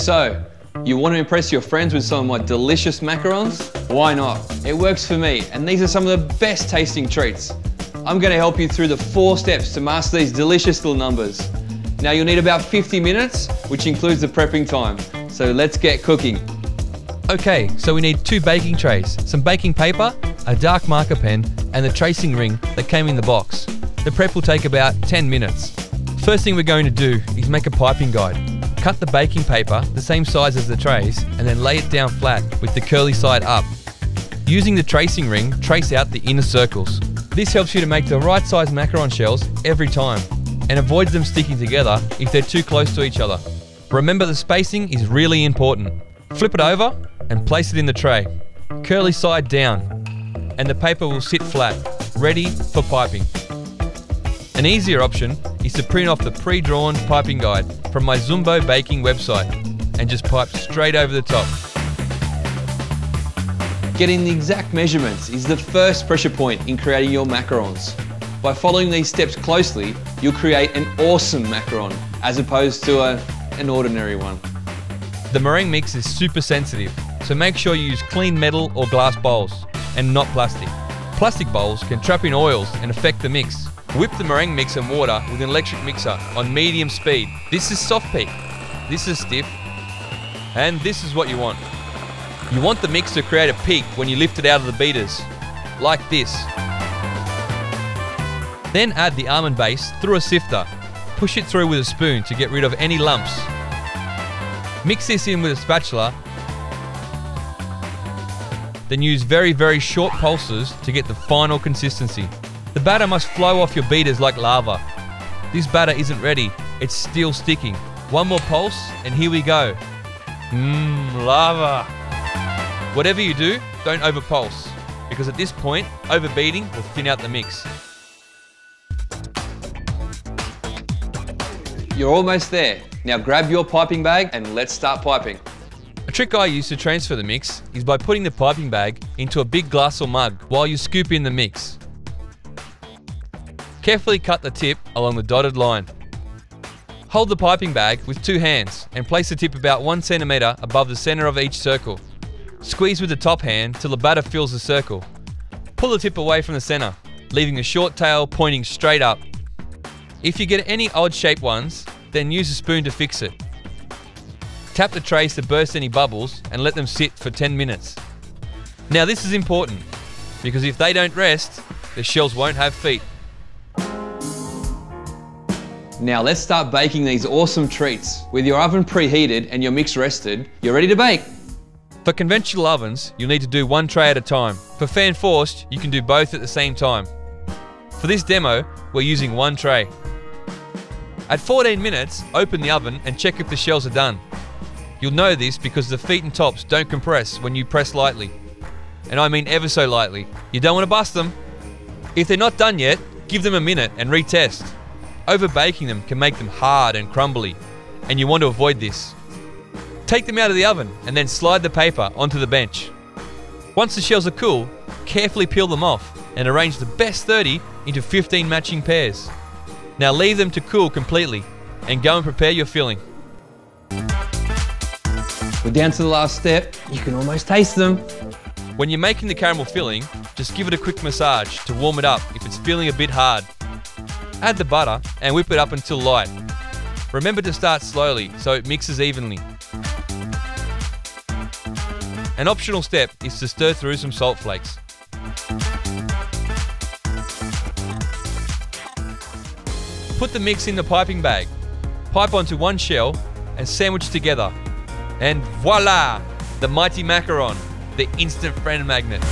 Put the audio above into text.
So, you want to impress your friends with some of my delicious macarons? Why not? It works for me, and these are some of the best tasting treats. I'm going to help you through the 4 steps to master these delicious little numbers. Now you'll need about 50 minutes, which includes the prepping time. So let's get cooking. Okay, so we need 2 baking trays, some baking paper, a dark marker pen, and the tracing ring that came in the box. The prep will take about 10 minutes. First thing we're going to do is make a piping guide. Cut the baking paper the same size as the trays and then lay it down flat with the curly side up. Using the tracing ring, trace out the inner circles. This helps you to make the right size macaron shells every time and avoids them sticking together if they're too close to each other. Remember, the spacing is really important. Flip it over and place it in the tray. Curly side down, and the paper will sit flat, ready for piping. An easier option is to print off the pre-drawn piping guide from my Zumbo baking website and just pipe straight over the top. Getting the exact measurements is the first pressure point in creating your macarons. By following these steps closely, you'll create an awesome macaron as opposed to an ordinary one. The meringue mix is super sensitive, so make sure you use clean metal or glass bowls and not plastic. Plastic bowls can trap in oils and affect the mix. Whip the meringue mix and water with an electric mixer on medium speed. This is soft peak, this is stiff, and this is what you want. You want the mix to create a peak when you lift it out of the beaters, like this. Then add the almond base through a sifter. Push it through with a spoon to get rid of any lumps. Mix this in with a spatula, then use very, very short pulses to get the final consistency. The batter must flow off your beaters like lava. This batter isn't ready, it's still sticking. One more pulse and here we go. Lava. Whatever you do, don't overpulse, because at this point, overbeating will thin out the mix. You're almost there. Now grab your piping bag and let's start piping. A trick I use to transfer the mix is by putting the piping bag into a big glass or mug while you scoop in the mix. Carefully cut the tip along the dotted line. Hold the piping bag with 2 hands and place the tip about 1 centimeter above the center of each circle. Squeeze with the top hand till the batter fills the circle. Pull the tip away from the center, leaving a short tail pointing straight up. If you get any odd shaped ones, then use a spoon to fix it. Tap the trays to burst any bubbles and let them sit for 10 minutes. Now this is important, because if they don't rest, the shells won't have feet. Now let's start baking these awesome treats. With your oven preheated and your mix rested, you're ready to bake. For conventional ovens, you'll need to do 1 tray at a time. For fan forced, you can do both at the same time. For this demo, we're using 1 tray. At 14 minutes, open the oven and check if the shells are done. You'll know this because the feet and tops don't compress when you press lightly. And I mean ever so lightly. You don't want to bust them. If they're not done yet, give them a minute and retest. Overbaking them can make them hard and crumbly, and you want to avoid this. Take them out of the oven and then slide the paper onto the bench. Once the shells are cool, carefully peel them off and arrange the best 30 into 15 matching pairs. Now leave them to cool completely and go and prepare your filling. We're down to the last step. You can almost taste them. When you're making the caramel filling, just give it a quick massage to warm it up if it's feeling a bit hard. Add the butter and whip it up until light. Remember to start slowly so it mixes evenly. An optional step is to stir through some salt flakes. Put the mix in the piping bag. Pipe onto 1 shell and sandwich together. And voila! The mighty macaron, the instant friend magnet.